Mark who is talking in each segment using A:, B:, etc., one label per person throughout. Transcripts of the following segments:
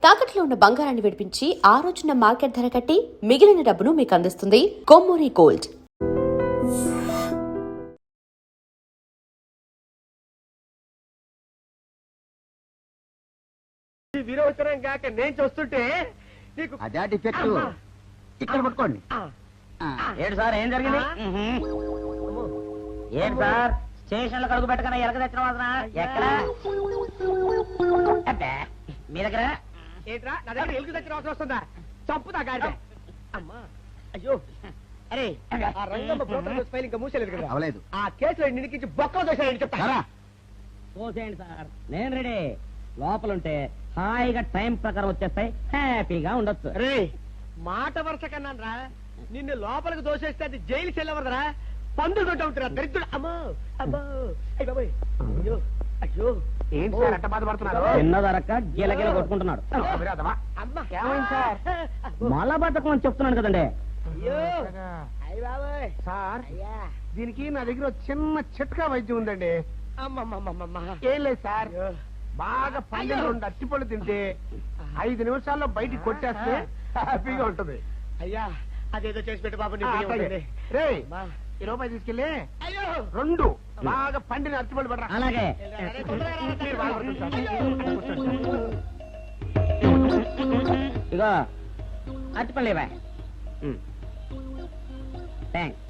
A: తాకట్లో ఉన్న బంగారాన్ని విడిపించి ఆ రోజున మార్కెట్ ధర కట్టి మిగిలిన డబ్బును మీకు అందిస్తుంది కొమ్మూరి గోల్డ్.
B: విరోచనం కాక నేను చూస్తుంటే నీకు
C: అదే డిఫెక్ట్. ఇక్కడ పట్టుకోండి.
D: ఏంటి సార్ ఏం జరిగింది? ఏంటి సార్ స్టేషన్ లో కడుగు పెట్టకనే ఎలక తెచ్చిన వాసన ఎక్కడ? అబ్బే, మీ దగ్గర
B: ఏంట్రా నా దగ్గర ఎలుగు తెచ్చిన అవసరం వస్తుందా? చంపుతా గాడి. అమ్మా అయ్యో అరే ఆ రంగమ్మ బ్రోకర్ ఫైల్ ఇంకా మూసేలేదు కదా.
C: అవలేదు.
B: ఆ కేసులో నిడికించి బొక్కలు దోశాడని చెప్తా.
D: పోసేయండి సార్, నేను రెడీ. లోపలుంటే హాయిగా టైం ప్రకారం వచ్చేస్తాయి, హ్యాపీగా ఉండొచ్చు.
B: రే మాట వరుస కన్నాను రా, నిన్ను లోపలికి దోసేస్తే అది జైలుకి వెళ్ళవరదరా, పందులు దొడ్డ ఉంటారా దరిద్రుడు. అమ్మో అమ్మో అయ్య బాబోయ్, అయ్యో అయ్యో
C: ఏంటి సార్ అట్ట బాధపడుతున్నారు?
D: చిన్నదరక్క గీలగీల కొట్టుకుంటున్నాడు.
B: అమ్మా
C: ఏమైంది సార్?
D: మలబద్ధకం అని చెప్తున్నాను కదండి.
B: అయ్యో అయ్య బాబోయ్
C: సార్
B: అయ్యా
C: దీనికి నా దగ్గర ఒక చిన్న చిట్కా వైద్యం ఉందండి.
B: అమ్మమ్మమ్మమ్మ
C: ఏం లేదు సార్, బాగా పండిన 2 అట్టిపళ్ళు తింటే 5 నిమిషాల్లో బయటికి కొట్టేస్తే హ్యాపీగా ఉంటది.
B: అయ్యా అదేదో చేసి పెట్టు బాబు.
C: రే ఈ రూపాయి తీసుకెళ్ళి
B: అయ్యో
C: 2 బాగా పండిన అట్టిపళ్ళు పడరా.
D: అలాగే
C: మీరు బాగా పడుతుంది సార్.
D: ఇగో అరటిపళ్ళు ఇవ్వ. థ్యాంక్స్.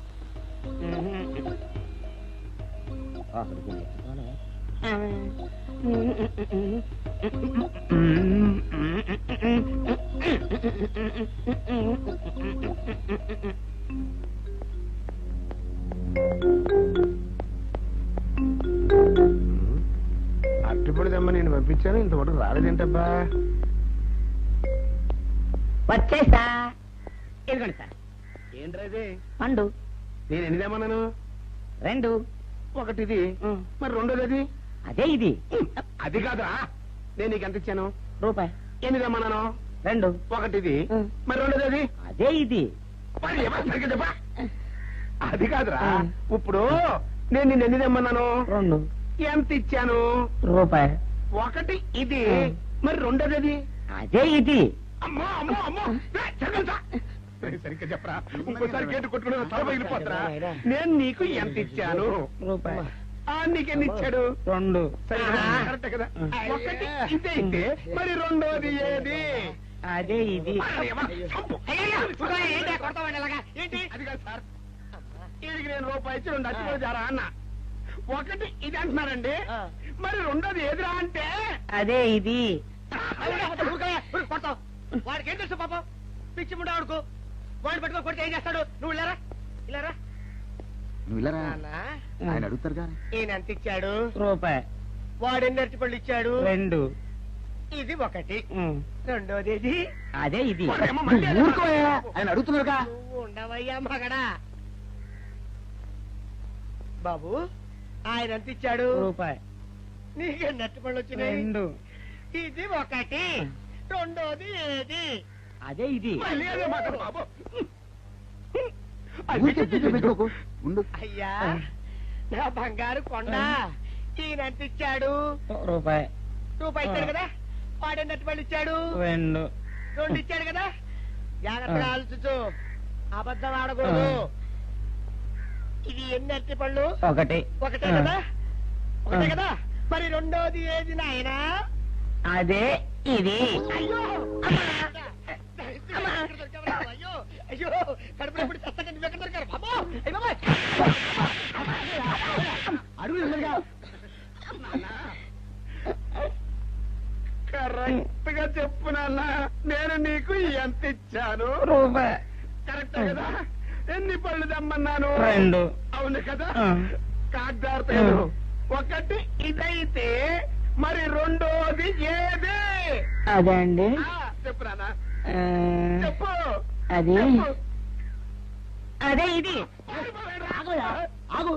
C: అట్టిపళ్ళు తెమ్మ నేను పంపించాను, ఇంతవరకు రాలేదేంటబ్బా.
D: వచ్చేసా. ఇదిగోండి సార్
C: ఏంట్రా
D: పండు.
C: నేను ఎన్ని తెమ్మన్నాను?
D: 2.
C: ఒకటిది, మరి రెండోది అది.
D: అదే ఇది.
C: అది కాదురా, నేను నీకు ఎంత ఇచ్చాను?
D: రూపాయి.
C: ఎన్ని తెమ్మన్నాను?
D: 2.
C: ఒకటిది, మరి రెండోది అది.
D: అదే ఇది.
C: మరి ఏమో సరిగ్గా చెప్పా. అది కాదురా, ఇప్పుడు నేను నిన్ను ఎన్ని తెమ్మన్నాను?
D: 2.
C: ఎంత ఇచ్చాను?
D: రూపాయి.
C: ఒకటి ఇది, మరి రెండోది అది.
D: అదే ఇది.
C: అమ్మో అమ్మో అమ్మో, సరిగ్గా చెప్పరా. ఇంకోసారి గేటు కొట్టుకుని తల పగిలిపోతారా. నేను నీకు ఎంత ఇచ్చాను?
D: రూపాయి.
C: నీకెన్ని ఇచ్చాడు?
D: 2.
C: సరిగ్గా కరెక్టే కదా. ఒకటి ఇదే అయితే మరి రెండోది ఏది?
D: అదే ఇది.
B: ఏంటి
C: అది కాదు సార్, వీడికి నేను రూపాయి ఇచ్చి 2 అట్టిపళ్ళు జారా అన్న. ఒకటి ఇది అంటున్నారండి, మరి రెండోది ఏదిరా అంటే
D: అదే ఇది.
B: కొడతావు. వాడికి ఏం తెలుసు పాపం, పిచ్చి ముండా వాడుకో. వాడిని పట్టుకొని కొడితే ఏం చేస్తాడు? నువ్వు ఇలారా ఇలారా.
C: నువ్వు ఇలా
B: నాన్న,
C: ఆయన అడుగుతారు కానీ.
B: ఈయన ఎంత ఇచ్చాడు?
D: రూపాయి.
B: వాడు ఎన్ని అరటిపళ్ళు ఇచ్చాడు?
D: 2.
B: ఇది ఒకటి, రెండోది ఇది.
D: అదే ఇది.
C: ఆయన అడుగుతున్నారుగా.
B: నువ్వు ఉండవయ్యా మగడా. బాబు ఆయన ఎంత ఇచ్చాడు?
D: రూపాయి.
B: నీకెన్ని అరటిపళ్ళు వచ్చినాయి?
D: 2.
B: ఇది ఒకటి, రెండోది ఏది?
D: అదే ఇది.
C: మళ్ళీ అదే మాట బాబు.
B: అయ్యా నా బంగారు కొండ, ఈయన ఎంత ఇచ్చాడు?
D: రూపాయి.
B: రూపాయి ఇచ్చాడు కదా. వాడు ఎన్ని అరటిపళ్ళు ఇచ్చాడు?
D: 2.
B: 2 ఇచ్చాడు కదా. జాగ్రత్తగా ఆలోచించు, అబద్ధం ఆడకూడదు. ఇది ఎన్ని అరటిపళ్ళు?
D: 1.
B: ఒకటే కదా. ఒకటే కదా. మరి రెండోది ఏది నాయనా?
D: అదే ఇది.
B: అయ్యో అయ్యో అయ్యో, కడుపులో ఇప్పుడు చస్తగా నువ్వు ఎక్కడ దొరికారు బాబు?
C: కరెక్ట్ గా చెప్పు నాన్న, నేను నీకు ఎంత ఇచ్చాను?
D: రూపాయి.
C: కరెక్ట్ కదా. ఎన్ని పళ్ళు తెమ్మన్నాను?
D: 2.
C: అవును కదా. కాగ్దార్తలు. ఒకటి ఇదైతే మరి రెండోది ఏది?
D: అదే అండి.
C: చెప్పు నాన్న, చెప్పు.
D: అది అదే ఇది.
C: ఆగు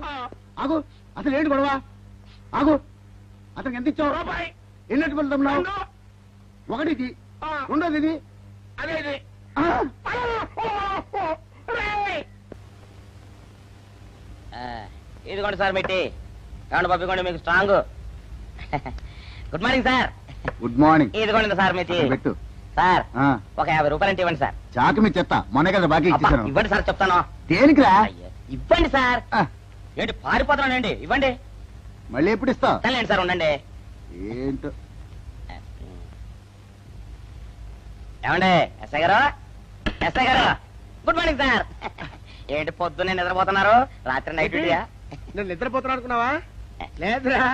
C: ఆగు, అసలు ఏంటి గొడవ? ఆగు, అతనికి ఎంత ఇచ్చావు? రూపాయి. ఎన్నటి పళ్ళు తెమ్మన్నావు? ఒకటి ఇది, రెండోది ఇది. అదే ఇది.
D: ఇదిగోండి సార్ మెట్టి. ఏమండి పంపించండి, మీకు strong. Good morning sir.
C: Good morning.
D: ఇదిగోండి సార్ మెట్టి.
C: పెట్టు.
D: సార్
C: ఆ,
D: ఒక 50 రూపాయలు అంటే ఇవ్వండి సార్.
C: చాకు మీ చెత్త మొన్న కదా బాకీ
D: అబ్బా,
C: ఇచ్చేసాను.
D: ఇవ్వండి సార్ చెప్తాను.
C: దేనికిరా?
D: అయ్యో, ఇవ్వండి సార్.
C: ఆ,
D: ఏంటి పారిపోతున్నానండి, ఇవ్వండి.
C: మళ్ళీ ఎప్పుడు ఇస్తావు?
D: తల్లండి సార్, ఉండండి.
C: ఏంటో.
D: ఏమండి ఎస్ఐ గారు, ఎస్ఐ గారు, గుడ్ మార్నింగ్ సార్. ఏంటి పొద్దున్నే నిద్రపోతున్నారు? రాత్రి నైట్ డ్యూటీయా?
B: నేను నిద్రపోతున్నా అనుకున్నావా? లేదురా,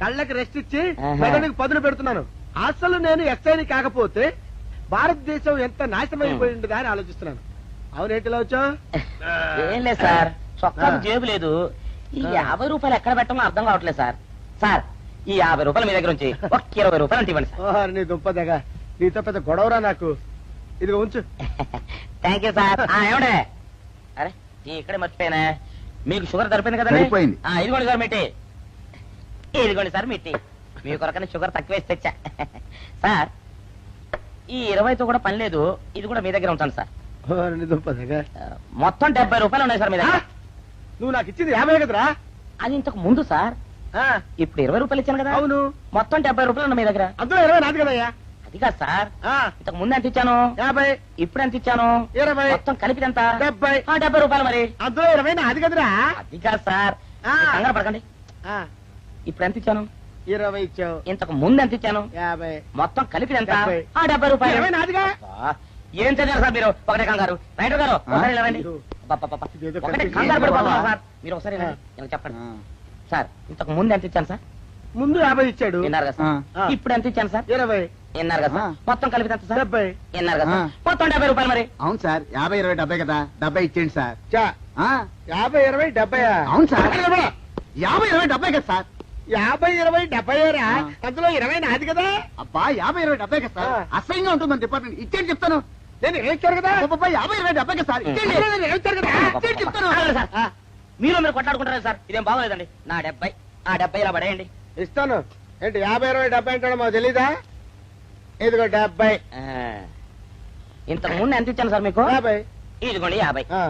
B: కళ్ళకి రెస్ట్ ఇచ్చి
D: ఆహా.
B: మెదడుకి పదులు పెడుతున్నాను. అసలు నేను ఎస్ఐని కాకపోతే భారతదేశం ఎంత నాశనం అయిపోయి ఉండదా అని ఆలోచిస్తున్నాను. అవునేంటిలా వచ్చావు?
D: ఏం లేదు సార్, చొక్కాకు జేబు లేదు. ఈ 50 రూపాయలు ఎక్కడ పెట్టాలో అర్థం కావట్లేదు సార్. సార్, ఈ 50 రూపాయలు మీ దగ్గర నుంచి ఒక 20 రూపాయలు అంటే ఇవ్వండి సార్.
B: ఓహో, నీ దుంపదగా, నీతో పెద్ద గొడవరా నాకు. ఇదిగో ఉంచు.
D: Thank you sir. ఏమండే, అరే ఇక్కడే మర్చిపోయానా, మీకు షుగర్ సరిపోయింది కదండి?
C: సరిపోయింది.
D: ఇదిగోండి సార్ మిట్టి, ఇదిగోండి సార్ మిట్టి. మీ కొరకని షుగర్ తక్కువ వేసి తెచ్చా. సార్, ఈ 20తో కూడా పని లేదు, ఇది కూడా మీ దగ్గర ఉంటాను సార్.
B: ఓహో, నీ దుంపదగా.
D: మొత్తం 70 రూపాయలు ఉన్నాయి సార్ మీ దగ్గర.
B: నువ్వు నాకు ఇచ్చింది 50 కదరా?
D: అది ఇంతకు ముందు సార్,
B: ఆ,
D: ఇప్పుడు 20 రూపాయలు ఇచ్చాను కదా.
B: అవును.
D: మొత్తం 70 రూపాయలు ఉన్నాయి మీ దగ్గర.
B: అందులో 20 నాది కదయ్యా.
D: అది కాదు సార్,
B: ఆ,
D: ఇంతకు ముందు ఎంత ఇచ్చాను,
B: 50,
D: ఇప్పుడు ఎంత ఇచ్చాను,
B: 20,
D: మొత్తం కలిపి ఎంత?
B: 70.
D: 70 రూపాయలు మరి.
B: అందులో 20 నాది కదరా?
D: అది కాదు సార్,
B: ఆ.
D: మీరు కంగారు పడకండి.
B: ఆ,
D: ఇప్పుడు ఎంత ఇచ్చాను,
B: 20 ఇచ్చావు.
D: ఇంతకు ముందు ఎంత ఇచ్చాను,
B: 50.
D: మొత్తం కలిపి ఎంత?
B: 70.
D: 70 రూపాయలు.
B: 20 నాదిగా.
D: అబ్బా, ఏం చదివారు సార్ మీరు? ఒకటే కంగారు. రైటర్ గారు ఒకసారి ఇలా రండి. అబ్బబ్బబ్బబ్బ.
B: ఇదేదో
D: ఒకటే
B: కనిపించింది.
D: కంగారు పడిపోతున్నారు సార్. మీరు ఒకసారి ఇలా రండి. ఇలా చెప్పండి
C: ఆ,
D: సార్. ఇంతకు ముందు ఎంత ఇచ్చాను సార్?
B: ముందు 50 ఇచ్చాడు.
D: విన్నారు కదా సార్.
B: ఆ.
D: ఇప్పుడు ఎంత ఇచ్చాను సార్?
B: 20,
D: విన్నారు కదా సార్.
C: ఆ.
D: మొత్తం కలిపి ఎంత సార్?
B: 70.
D: విన్నారు కదా సార్.
C: ఆ.
D: మొత్తం 70 రూపాయలు మరి.
C: అవును సార్, 50, 20, 70 కదా. 70 ఇచ్చేయండి సార్.
B: చా,
C: ఆ,
B: 50, 20, 70.
C: అవును సార్. 50, 20, 70 కదా సార్.
B: 50, 20, 70 రా.
C: ఆ.
B: అందులో 20 నాది కదా.
C: అబ్బా, 50, 20, 70 కదా సార్.
B: ఆ.
C: అసహ్యంగా ఉంటుంది మన డిపార్ట్మెంట్. ఇచ్చేయండి చెప్తాను.
B: నేను ఇచ్చారు కదా.
C: అబ్బబ్బా, 50, 20, 70 కదా సార్. ఇచ్చేయండి.
B: అందులో నేను ఇచ్చారు కదా.
C: ఇచ్చేయండి చెప్తాను.
D: ఆగండి సార్.
B: ఆ,
D: మీరు కొట్లాడుకుంటారు సార్, ఇదేం బాగోలేదండి. నా 70, ఆ 70 ఇలా పడేయండి.
B: ఇస్తాను. ఏంటి 50, 20, 70 అంటాడో మాకు తెలీదా? ఇదిగో 70.
D: ఆ. ఇంతకు ముందు ఎంత ఇచ్చాను సార్ మీకు?
B: 50.
D: ఇదిగోండి 50.
B: ఆ,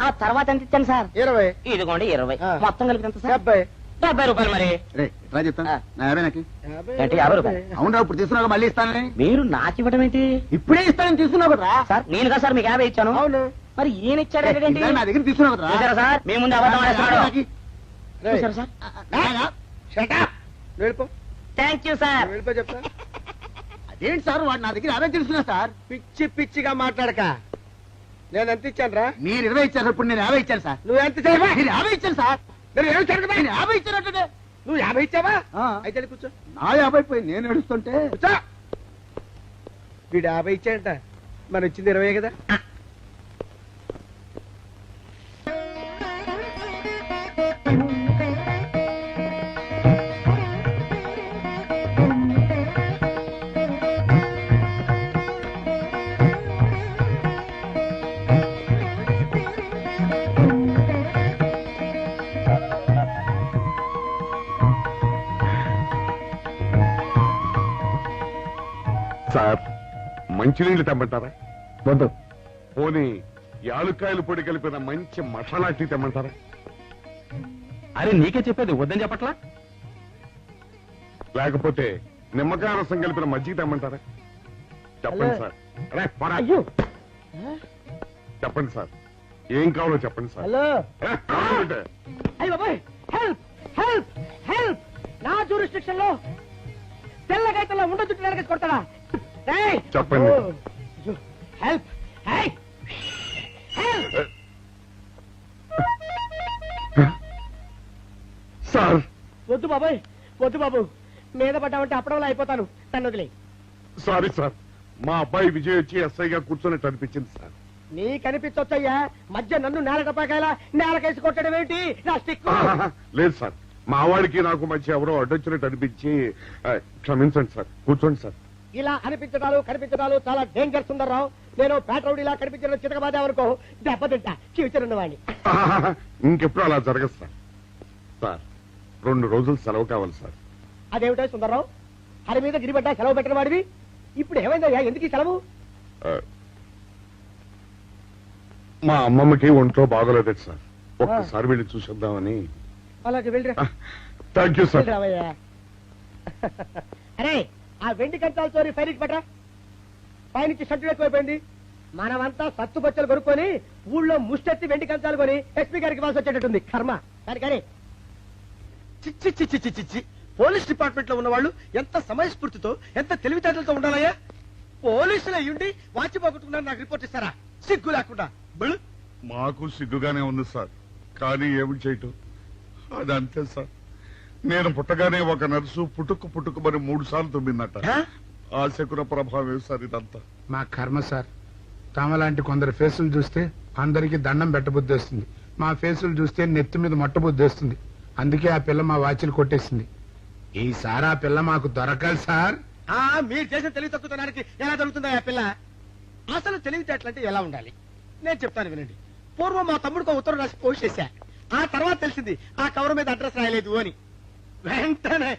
D: ఆ తర్వాత ఎంత ఇచ్చాను సార్?
B: 20.
D: ఇదిగోండి 20.
B: ఆ.
D: మొత్తం కలిపి ఎంత సార్?
B: 70.
D: 70 రూపాయలు మరి.
C: రే, రా చెప్తాను.
D: ఆ.
C: నా 50 నాకు.
B: 50,
D: ఏంటి, 50 రూపాయలు?
C: అవునరా, ఇప్పుడు తీసుకున్నాక మళ్ళీ ఇస్తానని.
D: మీరు నాకు ఇవ్వడం ఏంటి
C: ఇప్పుడే ఇస్తానని తీసుకున్నావు కదా.
D: సార్? నేను కదా సార్ మీకు 50 ఇచ్చాను.
B: అవును.
D: మరి ఈయన ఇచ్చాడు ఏంటి?
C: ఇందాక నా దగ్గర తీసుకున్నావు కదా.
D: చూసారా సార్, మీ ముందు అబద్ధం ఆడేస్తున్నాడు.
B: రేయ్,
D: చూసారా సార్?
B: shut up. నువ్వు వెళ్ళిపో.
D: Thank you sir.
B: నువ్వు వెళ్ళిపో చెప్తా.
C: అదేంటి సార్, వాడు నా దగ్గర 50 తీసుకున్నా సార్.
B: పిచ్చి పిచ్చిగా మాట్లాడక. నేను ఎంత ఇచ్చాను రా?
C: మీరు 20 ఇచ్చారు, ఇప్పుడు నేను 50 ఇచ్చాను సార్.
B: నువ్వు ఎంత ఇచ్చావా?
C: నేను 50 ఇచ్చాను సార్.
B: నేను 20 ఇచ్చాను కదా.
C: నేను 50 ఇచ్చానంటే
B: నువ్వు 50 ఇచ్చావా?
C: ఆ.
B: అయితే వెళ్ళి కూర్చో.
C: నా 50 పోయి నేను ఏడుస్తుంటే.
B: కూర్చో. వీడు 50 ఇచ్చాయంట, మనం ఇచ్చింది 20 కదా.
E: సార్, మంచినీళ్ళు తెమ్మంటారా?
C: వద్దు.
E: పోనీ యాలుక్కాయలు పొడి కలిపిన మంచి మసాలా టీ తెమ్మంటారా?
F: అరే నీకే చెప్పేది వద్దని చెప్పట్లా?
E: లేకపోతే నిమ్మకాయ రసం కలిపిన మజ్జిగ తెమ్మంటారా? చెప్పండి
B: హలో.
E: సార్. అరే, పోరా.
B: అయ్యో.
E: చెప్పండి సార్, ఏం కావాలో చెప్పండి సార్.
B: హలో.
E: ఏ, కావాలంటే.
B: అయ్య బాబాయ్, హెల్ప్ హెల్ప్ హెల్ప్. నా జ్యూరిస్డిక్షన్ లో తెల్ల గైతల్లో ఉండ చుట్టూ నరకేసి కొడతాడా? ఏయ్!
E: చెప్పండి.
B: ఓ, అయ్యో, హెల్ప్. ఏయ్! హెల్ప్.
E: సార్,
B: వద్దు బాబాయ్, వద్దు బాబు. మీద పడ్డామంటే అప్పడంలో అయిపోతాను. నన్ను వదిలే.
E: సారీ సార్, మా అబ్బాయి విజయ్ వచ్చి ఎస్ఐగా కూర్చొని అనిపించింది సార్.
B: నీ కనిపించొచ్చయ్యా, మధ్య నన్ను నేల టపాకాయలా నేలకేసి కొట్టడం ఏంటి? నా స్టిక్.
E: లేదు సార్, మా వాడికి నాకు మధ్య ఎవరో అడ్డొచ్చినట్టు అనిపించి క్షమించండి సార్. కూర్చోండి సార్.
B: ఇలా అనిపించడాలు కనిపించడాలు చాలా డేంజర్ సుందర్రావు. నేను పేట్రౌడ్ ఇలా కనిపించిన చితకబాదామనుకో దెబ్బతింటా ఫ్యూచర్ ఉన్నవాడిని.
E: ఇంకెప్పుడు అలా జరగదు సార్. సార్, 2 రోజులు సెలవు కావాలి సార్.
B: అదేమిటో సుందర్రావు, హరి మీద గిరిబడ్డా సెలవు పెట్టిన వాడివి. ఇప్పుడు ఏమైందయ్యా, ఎందుకు ఈ సెలవు?
E: ఆ, మా అమ్మమ్మకి ఒంట్లో బాగోలేదు సార్. ఒక్కసారి వెళ్ళి చూసేద్దామని.
B: అలాగే వెళ్ళిరా.
E: Thank you sir.
B: వెళ్ళిరావయ్యా. అరే, ఆ వెండి కంచాల చోరీ ఫైల్కి పెట్టరా. పైనుంచి షడ్డు ఎక్కువైపోయింది. మనమంతా సత్తు బచ్చలు కొనుక్కొని ఊళ్ళో ముష్టెత్తి వెండి కంచాలు కొని ఎస్పీ గారికి ఇవ్వాల్సి వచ్చేటట్టుంది కర్మ. కానీ చిచ్చి చిచ్చి చిచ్చి చిచ్చి పోలీస్ డిపార్ట్మెంట్ లో ఉన్న వాళ్ళు ఎంత సమయస్ఫూర్తితో ఎంత తెలివితేటలతో ఉండాలయ్యా. పోలీసులు అయ్యుండి వాచి పోగొట్టుకున్నారు నాకు రిపోర్ట్ ఇస్తారా? సిగ్గు లేకుండా బళ్ళు.
E: మాకు సిగ్గుగానే ఉంది సార్, కానీ ఏమి చేయటం అదంతే సార్. నేను పుట్టగానే ఒక నర్సు పుట్టుకు మరి 3 సార్లు తుమ్మిందట. ఆ శకున ప్రభావం సార్ ఇదంతా.
C: మా కర్మ సార్. తమలాంటి కొందరు ఫేసులు చూస్తే అందరికి దండం పెట్టబుద్ధి వస్తుంది. మా ఫేసులు చూస్తే నెత్తి మీద మట్టబుద్ధి వస్తుంది. అందుకే ఆ పిల్ల మా వాచిలు కొట్టేసింది. ఈసారి ఆ పిల్ల మాకు దొరకాలి సార్.
B: మీరు చేసిన తెలివి తక్కువతనానికి ఎలా దొరుకుతుందా ఆ పిల్ల? అసలు తెలివితేటలంటే ఎలా ఉండాలి నేను చెప్తాను వినండి. పూర్వం మా తమ్ముడికి ఉత్తరం రాసి పోస్ట్ చేశా. ఆ తర్వాత తెలిసింది ఆ కవర్ మీద అడ్రస్ రాయలేదు అని. వెంటనే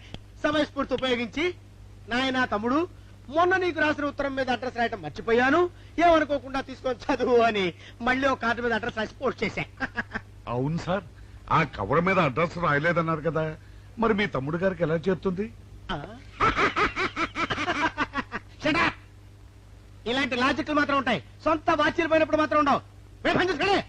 B: సమయస్ఫూర్తి ఉపయోగించి నాయనా తమ్ముడు మొన్న నీకు రాసిన ఉత్తరం మీద అడ్రస్ రాయటం మర్చిపోయాను, ఏమనుకోకుండా తీసుకొని చదువు అని మళ్ళీ ఒక కార్డు మీద అడ్రస్ రాసి పోస్ట్ చేశా.
E: అవును సార్, ఆ కవర్ మీద అడ్రస్ రాయలేదన్నారు కదా, మరి మీ తమ్ముడు గారికి ఎలా చేరుతుంది?
B: ఇలాంటి లాజిక్లు మాత్రం ఉంటాయి, సొంత వాచీలు పోయినప్పుడు మాత్రం ఉండవు. పని చూసుకోండి.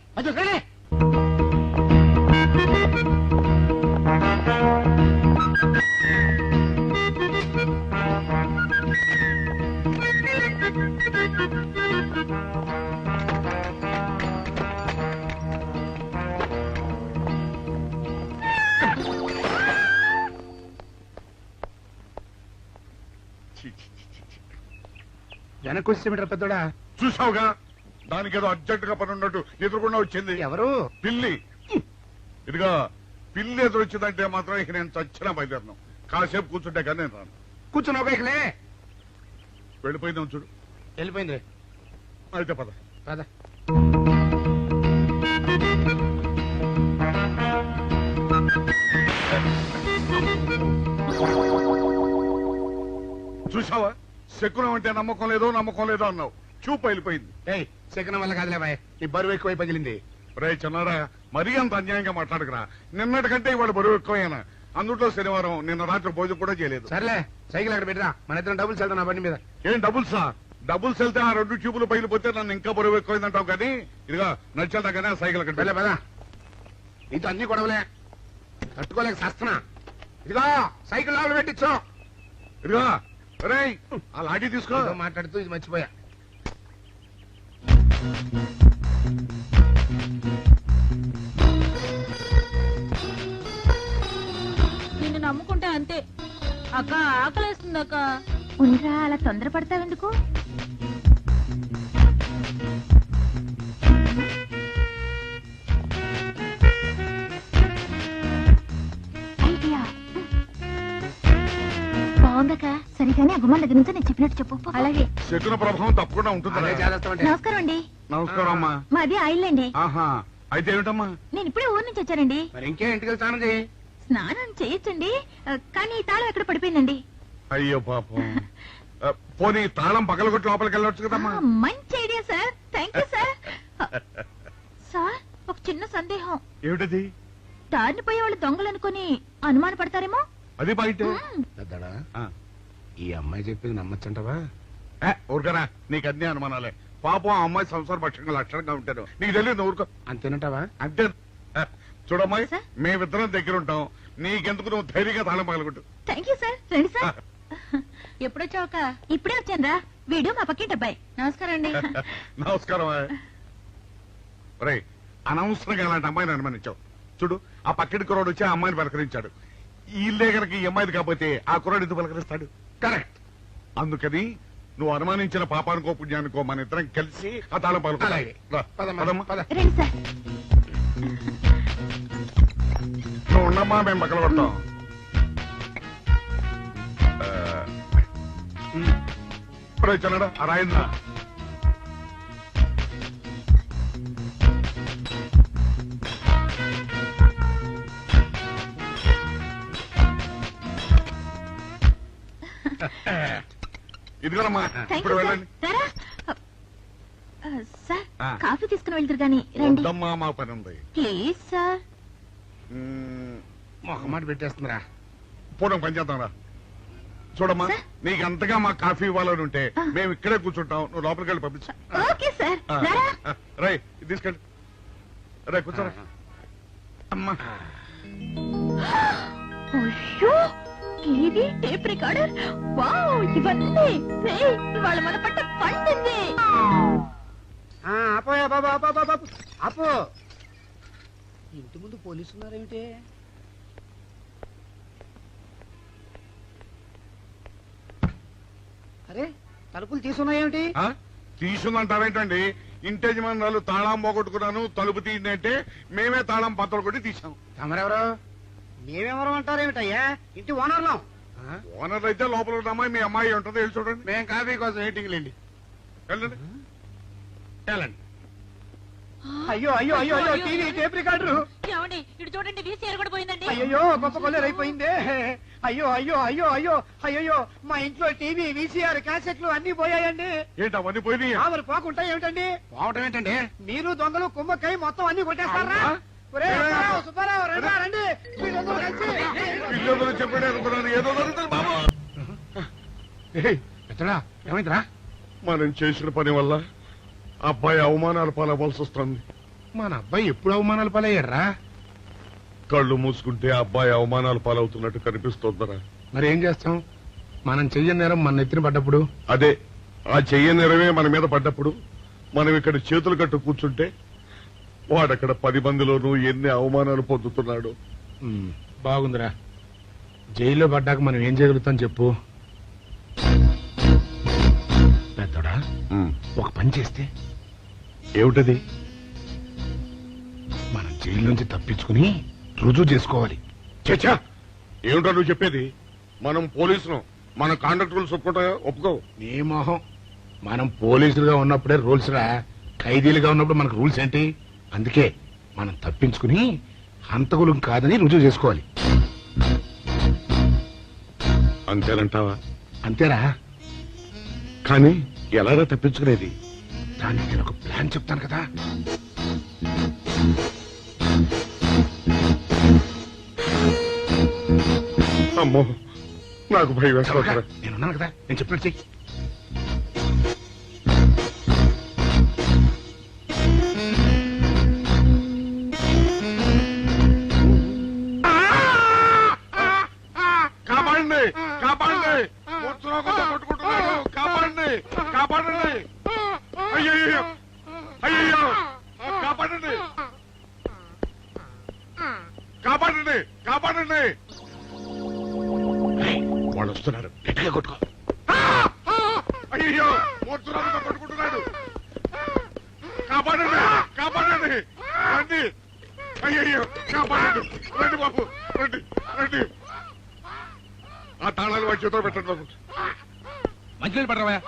C: వెనక్కి వచ్చి పెద్దోడా.
E: చూసావుగా, దానికి ఏదో అర్జెంట్ గా పని ఉన్నట్టు ఎదురుకుండా వచ్చింది.
C: ఎవరు?
E: పిల్లి. ఇదిగా పిల్లి ఎదురు వచ్చిందంటే మాత్రం ఇక నేను చచ్చినా బయలుదేరను. కాసేపు కూర్చుంటే కానీ నేను రాను.
C: కూర్చున్నావు ఇకలే.
E: వెళ్ళిపోయిందాం చూడు.
C: వెళ్ళిపోయింది.
E: అయితే పద.
C: పద.
E: చూసావా, శకునం అంటే నమ్మకం లేదో అన్నావు. చూపు వెళ్ళిపోయింది.
C: ఏయ్, శకనం వల్ల కాదులే బాయ్, నీ బరువు ఎక్కువై పగిలింది.
E: రే చిన్నారా, మరీ అంత అన్యాయంగా మాట్లాడకురా. నిన్నటికంటే ఇవాళ బరువు ఎక్కువైనా. అందులో శనివారం నిన్న రాత్రి భోజనం కూడా చేయలేదు.
C: సర్లే, సైకిల్ అక్కడ పెట్టరా, మన ఇద్దరం డబ్బులు వెళ్తాం నా బండి మీద.
E: ఏం డబుల్సా? డబుల్స్ వెళ్తే ఆ 2 ట్యూబులు పగిలిపోతే నన్ను ఇంకా బరువు ఎక్కువైందంటావు. కానీ ఇదిగా నడిచేదాకానే ఆ సైకిల్ అక్కడ
C: వెళ్ళే పదా. నీతో అన్ని గొడవలే, తట్టుకోలేక సస్తున్నా. ఇదిగో సైకిల్ లోపల పెట్టించు.
E: ఇదిగా రే, ఆ లాఠీ తీసుకో.
C: ఏదో మాట్లాడుతూ ఇది మర్చిపోయా.
G: నిన్ను నమ్ముకుంటే అంతే అక్క. ఆకలేస్తుంది అక్క.
H: ఉండరా, అలా తొందరపడతావెందుకు? ఐడియా బాగుందక్క. సరిగానే అగుమ్మ దగ్గర నుంచి నేను చెప్పినట్టు చెప్పు. అలాగే.
E: శకున ప్రభావం తప్పకుండా ఉంటుంది.
C: అదే చేస్తామంటే.
H: నమస్కారం అండి.
E: నమస్కారం అమ్మా.
H: మాది ఆయిల్ అండి.
E: ఆహా, అయితే ఏమిటమ్మా?
H: నేను ఇప్పుడే ఊరు నుంచి వచ్చానండి.
C: మరి ఇంకే ఇంటికి వెళ్తాను చేయి.
H: స్నానం చేయొచ్చండి, కానీ ఈ తాళం ఎక్కడ పడిపోయిందండి.
E: అయ్యో పాపం. పోనీ తాళం పగలగొట్టి లోపలికి వెళ్ళొచ్చు కదమ్మా.
H: మంచి idea sir, thank you sir. Sir, ఒక చిన్న సందేహం.
E: ఏమిటది?
H: దారిని పోయే వాళ్ళు దొంగలు అనుకుని అనుమాన పడతారేమో.
E: అది బయట.
C: పెద్దడా, ఈ అమ్మాయి చెప్పింది నమ్మచ్చంటవా?
E: ఊరుకరా, నీకు అన్ని అనుమానాలే. పాపం ఆ అమ్మాయి సంసార పక్షంగా లక్షణంగా ఉంటారు. నీకు తెలియదు ఊరుకో.
C: అంతేనంటావా?
E: అంతే. చూడమ్మాయి,
H: సార్?
E: మేమిద్దరం దగ్గర ఉంటాం. నీకెందుకు, నువ్వు ధైర్యంగా తాళం పగలగొట్టు.
H: Thank you sir. రండి సార్. ఎప్పుడొచ్చావుక? ఇప్పుడే వచ్చాను. వీడు మా పక్కింటి అబ్బాయి. నమస్కారం అండి.
E: నమస్కారం. రే, అనవసరంగా అలాంటి అమ్మాయిని అనుమానించావు. చూడు, ఆ పక్కింటి కుర్రాడు వచ్చి ఆ అమ్మాయిని పలకరించాడు. ఈ ఇల్లే గనక ఈ అమ్మాయిది కాకపోతే ఆ కుర్రాడు ఎందుకు పలకరిస్తాడు?
C: కరెక్ట్.
E: అందుకని నువ్వు అనుమానించిన పాపానికో పుణ్యానికో మన ఇద్దరం కలిసి ఆ తాళం
C: అలాగే. పదమ్మా,
E: పలకమ్మా.
C: పద.
H: రండి సార్.
E: నువ్వు ఉండమ్మా, మేము పక్కన కొడతాం. ఇప్పుడు వచ్చాడా ఆ రాయిందా? ఇదిగోనమ్మా,
H: థ్యాంక్
E: ఇప్పుడు
H: యూ సార్.
E: వెళ్ళండి.
H: రారా. సార్,
E: ఆ.
H: కాఫీ తీసుకుని వెళ్తారు గాని రండి
E: వద్దమ్మా, మా పని ఉంది.
H: Please sir.
E: మ్మ్,
C: మొహమాట పెట్టేస్తుందిరా.
E: పూర్వం పని చేద్దాం రా. చూడమ్మా
H: సార్?
E: నీకు అంతగా మా కాఫీ ఇవ్వాలని ఉంటే మేము ఇక్కడే కూర్చుంటాం, నువ్వు లోపలికి వెళ్ళి పంపించు.
H: ఓకే సార్ రారా
E: రై ఇది తీసుకెళ్ళి రే కూర్చోరా అమ్మా.
H: అయ్యో టీవీ టేప్ రికార్డర్ వావ్ ఇవన్నీ రేయ్, ఇవాళ మన పట్ట పండింది
B: అపోయా బాబు అపో అపో ఇంటి ముందు పోలీసు ఉన్నారేమిటి? అరే తలుపులు తీసున్నాయేమిటి?
E: తీసుందంటారేంటండి? ఇంటి యజమానులు తాళం పోగొట్టుకున్నాను తలుపు తీయండి అంటే మేమే తాళం పత్తలు కొట్టి తీసాం.
B: తమరెవరు? మేమెవరం అంటారేమిటయ్యా? ఇంటి ఓనర్లం.
E: ఓనర్ అయితే లోపల ఉన్న అమ్మాయి మీ అమ్మాయి ఉంటుంది, వెళ్ళి చూడండి.
C: మేము కాఫీ కోసం మీటింగ్ లేండి.
E: వెళ్ళండి వెళ్ళండి.
B: అయ్యో అయ్యో అయ్యో అయ్యో టీవీ టేప్ రికార్డరు.
G: ఏమండి ఇటు చూడండి వీసీఆర్ కూడా పోయిందండి.
B: అయ్యో గొప్ప కొల్లేరు అయిపోయిందే. అయ్యో అయ్యో అయ్యో అయ్యో అయ్యో మా ఇంట్లో టీవీ వీసీఆర్ క్యాసెట్లు అన్ని పోయాయండి.
E: ఏంటి అవన్నీ పోయినాయి?
B: మరి పోకుంటా ఏమిటండి?
C: పోవటం ఏంటండి?
B: మీరు దొంగలు కుమ్మక్కై మొత్తం అన్ని కొట్టేస్తారా? ఒరేయ్, సుబ్బారావు, రండి, రండి. మీరందరూ కలిసి
E: పిల్లలు చెప్పాడు అనుకున్నాను, ఏదో జరుగుతుంది బాబు.
C: ఎత్తడా ఏమైందిరా?
E: మనం చేసిన పని వల్ల అబ్బాయి అవమానాలు పాలవలసి వస్తుంది.
C: మన అబ్బాయి ఎప్పుడు అవమానాలు పాలయ్యారా?
E: కళ్ళు మూసుకుంటే అబ్బాయి అవమానాలు పాలవుతున్నట్టు కనిపిస్తోందరా.
C: మరి ఏం చేస్తాం? మనం చెయ్యని నేరం మన ఎత్తిన పడ్డప్పుడు.
E: అదే ఆ చెయ్య నెరవే మన మీద పడ్డప్పుడు మనం ఇక్కడ చేతులు కట్టు కూర్చుంటే వాడక్కడ 10 మందిలోనూ ఎన్ని అవమానాలు పొందుతున్నాడు.
C: బాగుందిరా. జైల్లో పడ్డాక మనం ఏం చేయగలుగుతాం చెప్పు. పెద్దోడా ఒక పని చేస్తే
E: ఏమిటది?
C: మనం జైలు నుంచి తప్పించుకుని రుజువు చేసుకోవాలి.
E: చచ్చా, ఏమిటో నువ్వు చెప్పేది? మనం పోలీసులు, మన కాండక్ట్ రూల్స్ ఒప్పుకో.
C: నీ మొహం. మనం పోలీసులుగా ఉన్నప్పుడే రూల్స్ రా. ఖైదీలుగా ఉన్నప్పుడు మనకు రూల్స్ ఏంటి? అందుకే మనం తప్పించుకుని హంతకులు కాదని రుజువు చేసుకోవాలి.
E: అంతేనంటావా?
C: అంతేరా.
E: కానీ ఎలారా తప్పించుకునేది?
C: దానికి నేను ఒక ప్లాన్ చెప్తాను కదా.
E: అమ్మో, నాకు భయం వేస్తారా.
C: నేనున్నాను కదా, నేను చెప్పినట్టు చెయ్యి.
E: కాపాడండి, కాపాడండి, ఉత్తరాఖండ కొట్టుకుంటున్నాడు, కాపాడండి, కాపాడండి. అయ్యయ్యో, అయ్యయ్యో, కాపాడండి, కాపాడండి, కాపాడండి.
C: వాళ్ళు వస్తున్నారు, గట్టిగా కొట్టుకో.
E: అయ్యో, ఉత్తరాఖండ కొట్టుకుంటున్నాడు, కాపాడండి, కాపాడండి, రండి. అయ్యయ్యో, కాపాడండి, రండి బాబు, రండి, రండి. ఆ తాళాలు వాడి చేతిలో పెట్టండి బాబు.
F: మంచినీళ్ళు పడరావా?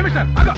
F: మిస్టర్ ఆగో.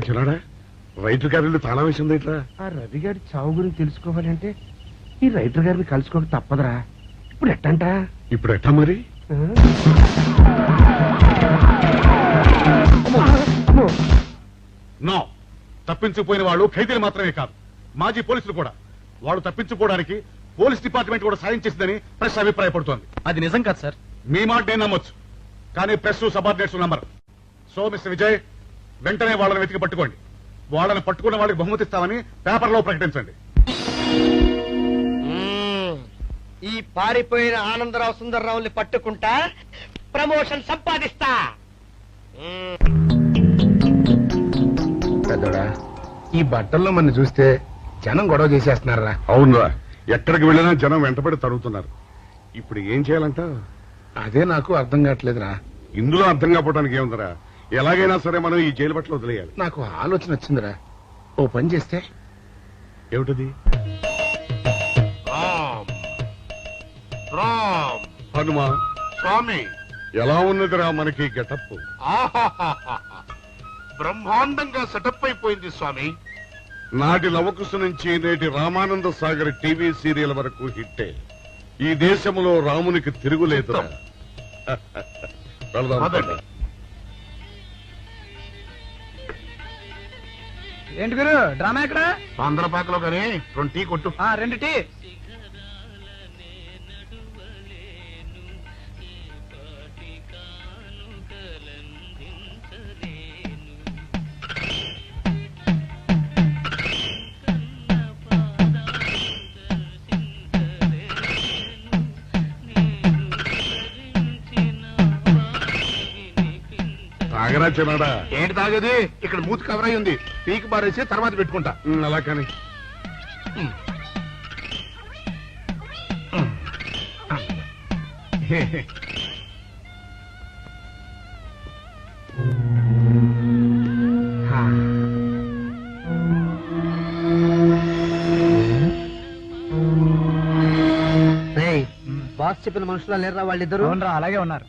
E: చిన్నాడా, రైతు గారి తాళం వేసింది ఇట్లా.
C: ఆ రవి గారి చావు గురించి తెలుసుకోవాలంటే ఈ రైటర్ గారిని కలుసుకోక తప్పదురా. ఇప్పుడు ఎట్టంట?
E: ఇప్పుడు ఎట్టా మరి? నో, తప్పించిపోయిన వాళ్ళు ఖైదీలు మాత్రమే కాదు, మాజీ పోలీసులు కూడా. వాళ్ళు తప్పించుకోవడానికి పోలీస్ డిపార్ట్మెంట్ కూడా సాయం చేసిందని ప్రెస్ అభిప్రాయపడుతోంది.
F: అది నిజం కాదు సార్.
E: మీ మాట నేను నమ్మొచ్చు, కానీ press subordinates number. So mister Vijay, వెంటనే వాళ్ళని వెతికి పట్టుకోండి. వాళ్ళని పట్టుకున్న వాళ్ళకి బహుమతి ఇస్తామని పేపర్లో ప్రకటించండి.
B: ఈ పారిపోయిన ఆనందరావు సుందర్రావుని పట్టుకుంటా ప్రమోషన్ సంపాదిస్తా.
C: పెద్దోడా, ఈ బట్టల్లో మన చూస్తే జనం గొడవ చేసేస్తున్నారా?
E: అవునరా, ఎక్కడికి వెళ్ళినా జనం వెంటబడి తరుగుతున్నారు. ఇప్పుడు ఏం చేయాలంట?
C: అదే నాకు అర్థం కావట్లేదురా.
E: ఇందులో అర్థం కాకపోవడానికి ఏముందరా? ఎలాగైనా సరే మనం ఈ జైలు బట్టలు వదిలేయాలి.
C: నాకు ఆలోచన వచ్చిందిరా. ఓ పని చేస్తే
E: ఏమిటది?
C: రామ్
E: హనుమా
C: స్వామి,
E: ఎలా ఉన్నదిరా మనకి గెటప్?
C: బ్రహ్మాండంగా సెటప్ అయిపోయింది స్వామి.
E: నాటి లవకుశ నుంచి నేటి రామానంద సాగర్ టీవీ సీరియల్ వరకు హిట్టే. ఈ దేశంలో రామునికి తిరుగులేదురా. వెళదాం పద.
B: ఏంటి గురు డ్రామా ఎక్కడ?
C: ఆంధ్రపాకలో కానీ 2 టీ కొట్టు.
B: 2 టీ.
E: తాగరా చిన్నాడా?
C: ఏంటి తాగేది? ఇక్కడ మూతి కవర్ అయి ఉంది. పీకి బారేసి తర్వాత పెట్టుకుంటా.
E: అలా కానీ
B: బాస్ చెప్పిన మనుషులా లేరా వాళ్ళిద్దరు? అలాగే ఉన్నారు.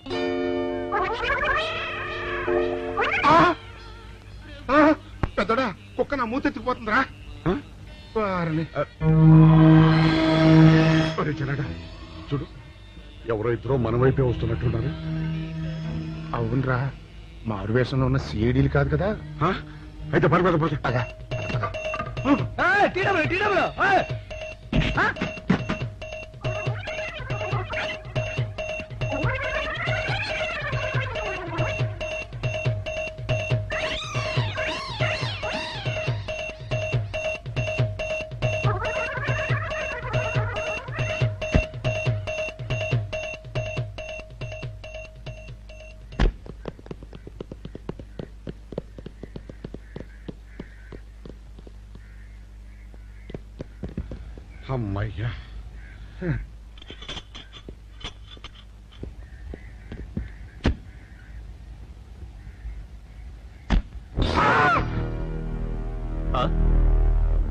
C: పెద్దడా, కుక్క నా మూతెత్తిపోతుందిరా. వారిని.
E: ఒరే చిన్నాడా, చూడు, ఎవరో ఇద్దరు మన వైపే వస్తున్నట్టున్నారు.
C: అవునరా, మారు వేషంలో ఉన్న సీడీలు కాదు కదా.
E: అయితే పర్వాలేదు పద. అమ్మయ్యా,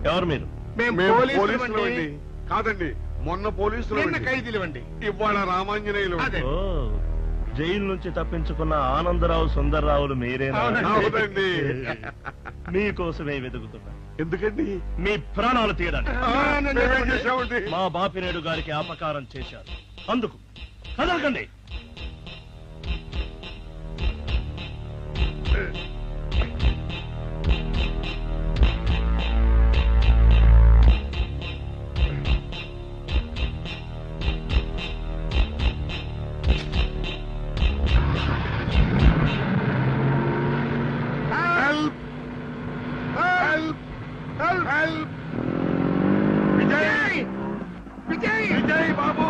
F: ఎవరు మీరు?
E: మేము పోలీసులు అండి. కాదండి, మొన్న పోలీసులు
C: నిన్న ఖైదీలు అండి.
E: ఇవాళ రామాంజనేయులు.
C: అదే.
F: ఓ, జైలు నుంచి తప్పించుకున్న ఆనందరావు సుందర్రావులు మీరేనా?
E: అవునండి.
F: మీకోసమే వెతుకుతున్నా.
E: ఎందుకండి?
F: మీ ప్రాణాలు తీయడానికి.
E: మేమేం చేశామండి?
F: మా బాపినేడు గారికి అపకారం చేశారు. అందుకు కదలకండి.
E: Help! Help! Help! Vijay!
C: Vijay!
E: Vijay బాబు!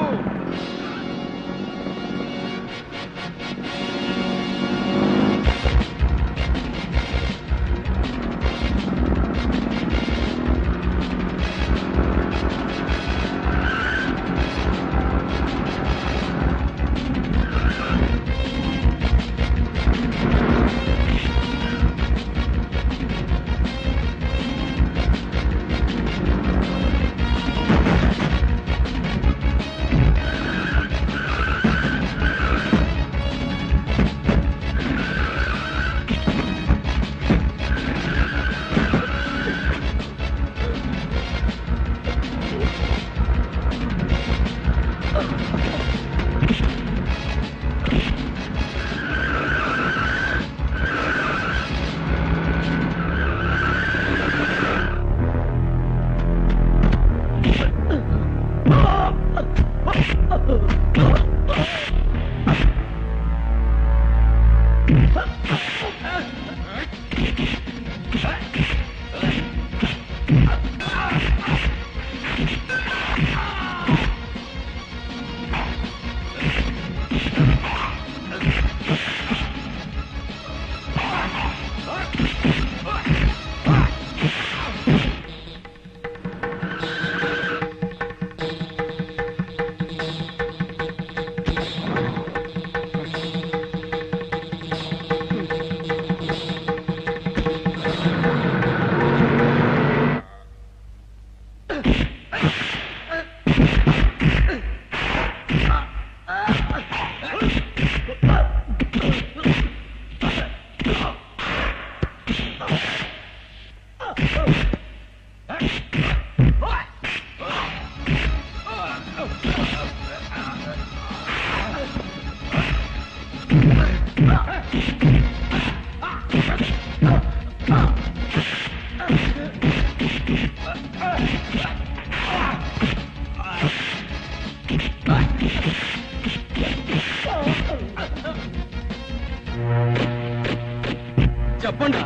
C: చెప్పండి.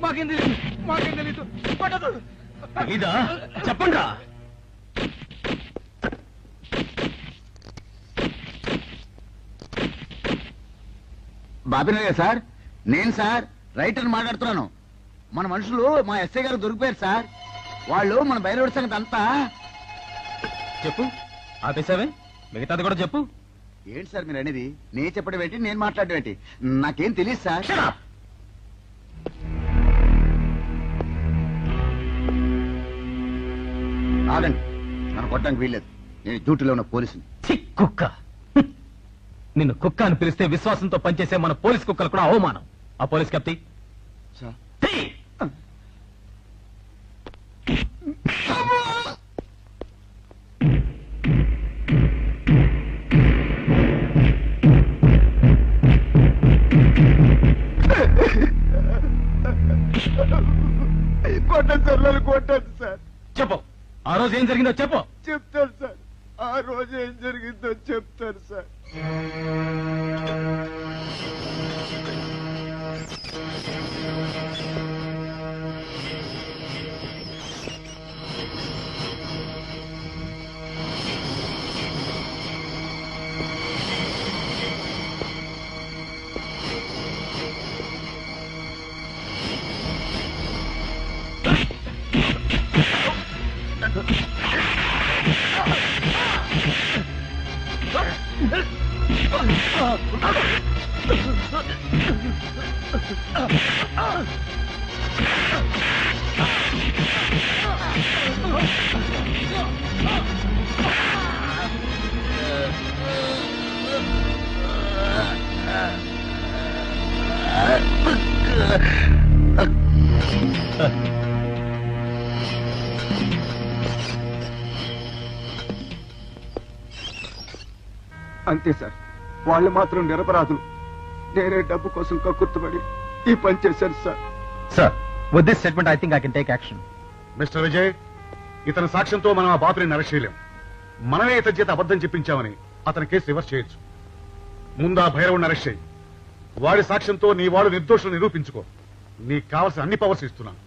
C: మాకేం తెలీదు. తెలీదా? చెప్పండి. బాబినయ్య సార్, నేను సార్ రైటర్ మాట్లాడుతున్నాను. మన మనుషులు మా ఎస్ఐ గారు దొరికిపోయారు సార్. వాళ్ళు మన బయలుదేరి సంగతి అంతా
I: చెప్పు. ఆపేసావే, మిగతాది కూడా చెప్పు.
C: ఏంటి సార్ మీరు అనేది? నేను చెప్పడం ఏంటి, నేను మాట్లాడడం ఏంటి? నాకేం తెలియదు సార్. ఆగండి, నన్ను కొట్టడానికి వీల్లేదు. నేను డ్యూటీలో ఉన్న పోలీసుని.
I: కుక్క. నిన్ను కుక్క అని పిలిస్తే విశ్వాసంతో పనిచేసే మన పోలీస్ కుక్కలు కూడా అవమానం. ఆ పోలీస్ కెప్టి
C: సార్ కొట్టండి సార్, నన్ను కొట్టండి సార్.
I: చెప్పు, ఆ రోజు ఏం జరిగిందో చెప్పు.
C: చెప్తాను సార్, ఆ రోజు ఏం జరిగిందో చెప్తాను సార్. అంతే సార్, వాళ్ళు మాత్రం నిరపరాధులు. నేనే డబ్బు కోసం కక్కుర్తుపడి ఈ పని చేశాను sir.
I: Sir, with this statement I think I can take action.
E: Mister Vijay, ఇతని సాక్ష్యంతో మనం ఆ బాపుని అరెస్ట్ చేయలేం. మనమే ఇతని చేత అబద్ధం చెప్పించామని అతని కేసు రివర్స్ చేయొచ్చు. ముందు ఆ భైరవుని అరెస్ట్ చేయి. వాడి సాక్ష్యంతో నీ వాడు నిర్దోషులు నిరూపించుకో. నీకు కావాల్సిన అన్ని పవర్స్ ఇస్తున్నాను.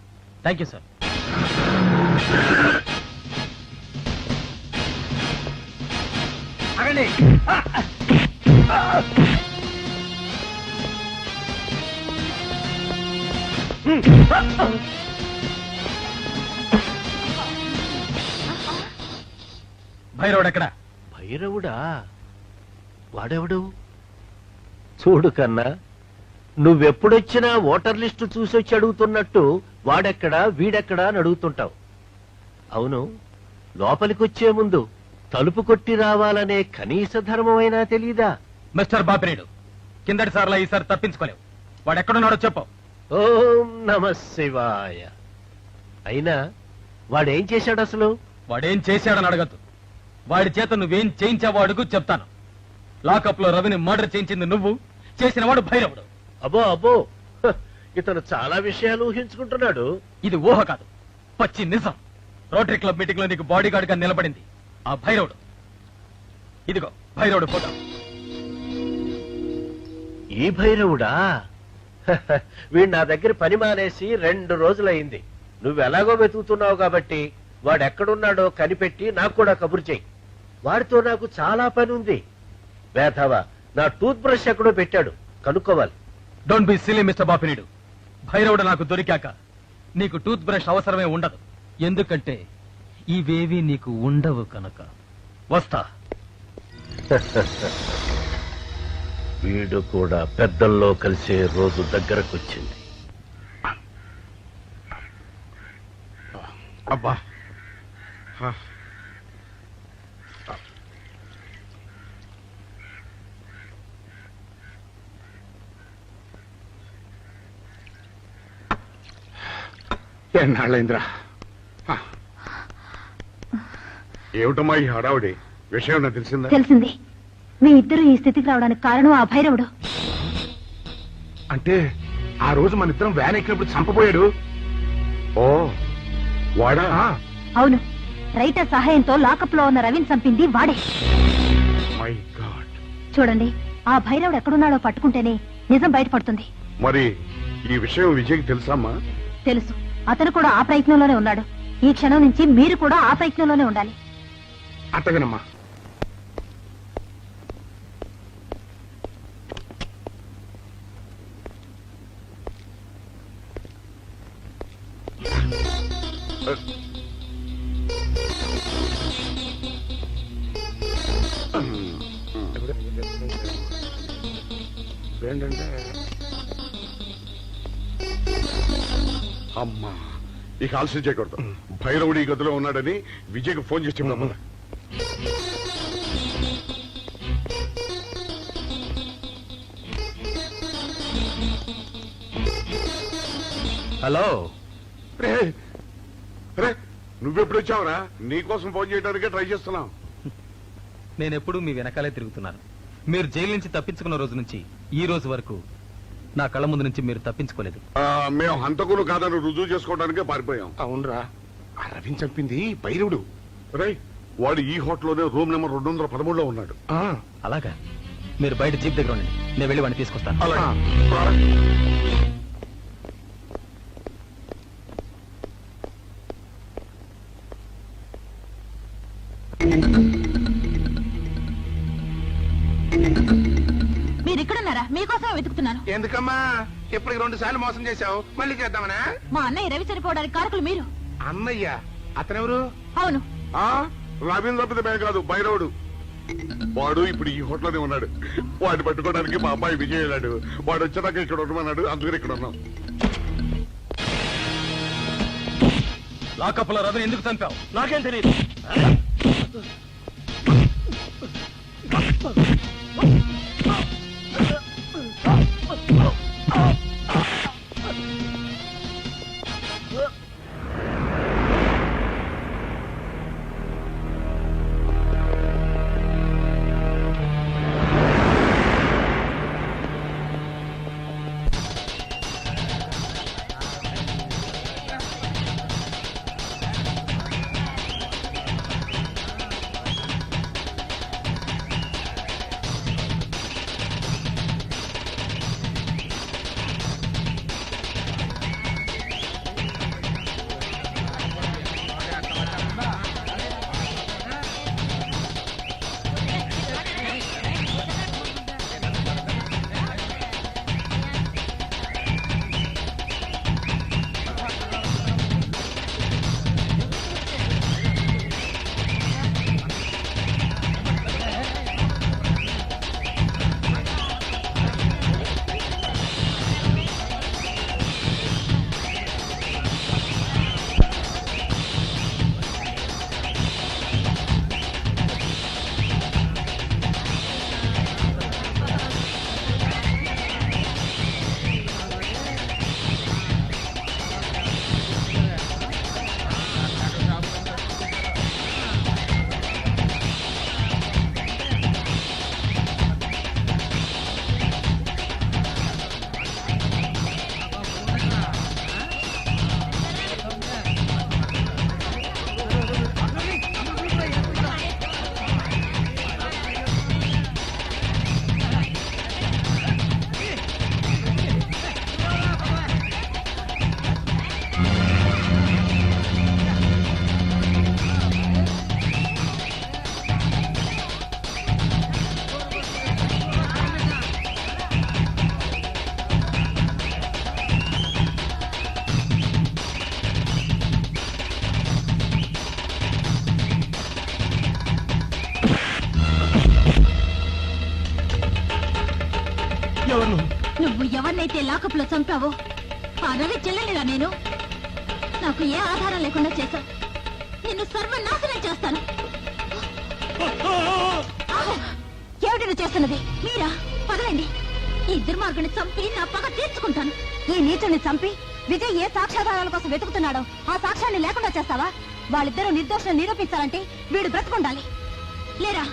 I: Thank you sir.
C: అగండి.
I: భైరవుడు ఎక్కడ?
F: భైరవుడా? వాడెవడు? చూడు కన్నా, నువ్వెప్పుడొచ్చినా ఓటర్ లిస్టు చూసొచ్చి అడుగుతున్నట్టు వాడెక్కడా వీడెక్కడా అని అడుగుతుంటావు. అవును, లోపలికొచ్చే ముందు తలుపు కొట్టి రావాలనే కనీస ధర్మమైనా తెలీదా?
I: మిస్టర్ బాపినేడు, కిందటి సార్లా ఈసారి తప్పించుకోలేవు. వాడు ఎక్కడున్నాడో చెప్పు.
F: ఓం నమ శివాయ. అయినా వాడేం చేశాడు అసలు?
I: వాడేం చేశాడని అడగద్దు. వాడి చేత నువ్వేం చేయించావో అడుగు, చెప్తాను. లాకప్ లో రవిని మర్డర్ చేయించింది నువ్వు, చేసిన వాడు భైరవుడు.
F: అబ్బో అబ్బో, హ, ఇతను చాలా విషయాలు ఊహించుకుంటున్నాడు.
I: ఇది ఊహ కాదు, పచ్చి నిజం. రోటరీ క్లబ్ మీటింగ్ లో నీకు బాడీ గార్డ్ గా నిలబడింది ఆ భైరవుడు. ఇదిగో భైరవుడు ఫోటో.
F: ఈ భైరవుడా? హ, వీడు నా దగ్గర పని మానేసి 2 రోజులైంది. నువ్వెలాగో వెతుకుతున్నావు కాబట్టి వాడెక్కడున్నాడో కనిపెట్టి నాకు కూడా కబురు చెయ్యి. వాడితో నాకు చాలా పని ఉంది. వేధవ నా టూత్ బ్రష్ ఎక్కడో పెట్టాడు, కనుక్కోవాలి.
I: Don't be silly mister Bapineedu. భైరవుడు నాకు దొరికాక నీకు టూత్ బ్రష్ అవసరమే ఉండదు. ఎందుకంటే ఇవేవి నీకు ఉండవు కనుక. వస్తా.
F: వీడు కూడా పెద్దల్లో కలిసే రోజు దగ్గరకొచ్చింది.
E: అబ్బా,
C: ఎన్నాళ్ళైందిరా? ఏమిటమ్మా ఈ హడావుడి? విషయం నాకు తెలిసిందా?
H: తెలిసింది. మీ ఇద్దరు ఈ స్థితికి రావడానికి కారణం ఆ భైరవుడు.
C: అంటే ఆ రోజు మన ఇద్దరం వ్యాన్ ఎక్కినప్పుడు చంపబోయాడు. ఓ వాడా?
H: అవును, రైటర్ సహాయంతో లాకప్ లో ఉన్న రవిని చంపింది వాడే.
C: My God.
H: చూడండి, ఆ భైరవుడు ఎక్కడున్నాడో పట్టుకుంటేనే నిజం బయటపడుతుంది.
C: మరి ఈ విషయం విజయ్కి తెలుసమ్మా?
H: తెలుసు. అతను కూడా ఆ ప్రయత్నంలోనే ఉన్నాడు. ఈ క్షణం నుంచి మీరు కూడా ఆ ప్రయత్నంలోనే ఉండాలి.
C: అట్టగనమ్మా. ఏంటంటే అమ్మా, ఇక ఆలస్యం చేయకూడదు. భైరవుడి ఈ గదిలో ఉన్నాడని విజయ్కి ఫోన్ చేసి చెప్దామా?
I: హలో,
C: రే రే, నువ్వెప్పుడు వచ్చావురా? నీకోసం ఫోన్ చేయడానికే ట్రై చేస్తున్నావు.
I: నేనెప్పుడు మీ వెనకాలే తిరుగుతున్నాను. మీరు జైలు నుంచి తప్పించుకున్న రోజు నుంచి ఈ రోజు వరకు నా కళ్ళ ముందు నుంచి మీరు తప్పించుకోలేదు.
C: మేము హంతకులు కాదని రుజువు చేసుకోవడానికే పారిపోయాం. అవునరా, ఆ రవిని చంపింది భైరవుడు. రే, వాడు ఈ హోటల్లోనే రూమ్ నెంబర్ 213లో ఉన్నాడు.
I: అలాగా? మీరు బయట జీప్ దగ్గర ఉండండి, నేను వెళ్ళి వాడిని తీసుకొస్తాను.
H: మీరు ఇక్కడున్నారా? మీకోసమే వెతుకుతున్నాను.
C: ఎందుకమ్మా ఇప్పటికి 2 సార్లు మోసం చేశావు? మళ్ళీ చేద్దామనా?
H: మా అన్నయ్య రవి చనిపోవడానికి కారకులు మీరు.
C: అన్నయ్య? అతనెవరు?
H: అవును,
C: రవీంద్ర తప్పితే మేము కాదు, భైరవుడు. వాడు ఇప్పుడు ఈ హోటల్లోనే ఉన్నాడు. వాడిని పట్టుకోవడానికి మా అబ్బాయి విజయ్ వెళ్ళాడు. వాడు వచ్చాక ఇక్కడ ఉండమన్నాడు, అందుకని ఇక్కడ ఉన్నాం.
I: లాకప్లో రవిని ఎందుకు చంపావు? నాకేం తెలియదు.
H: నువ్వు ఎవరినైతే లాకప్ లో చంపావో ఆ రవి చెల్లెలిరా నేను. నాకు ఏ ఆధారం లేకుండా చేశావు. నిన్ను సర్వనాశనం చేస్తాను. ఏమిటి నువ్వు చేస్తున్నది? మీరా? పదవండి. ఈ దుర్మార్గుని చంపి నా పగ తీర్చుకుంటాను. ఈ నీచుని చంపి విజయ్ ఏ సాక్ష్యాధారాల కోసం వెతుకుతున్నాడో ఆ సాక్ష్యాన్ని లేకుండా చేస్తావా? వాళ్ళిద్దరూ నిర్దోషం నిరూపించాలంటే వీడు బ్రతుకుండాలి. లేరా?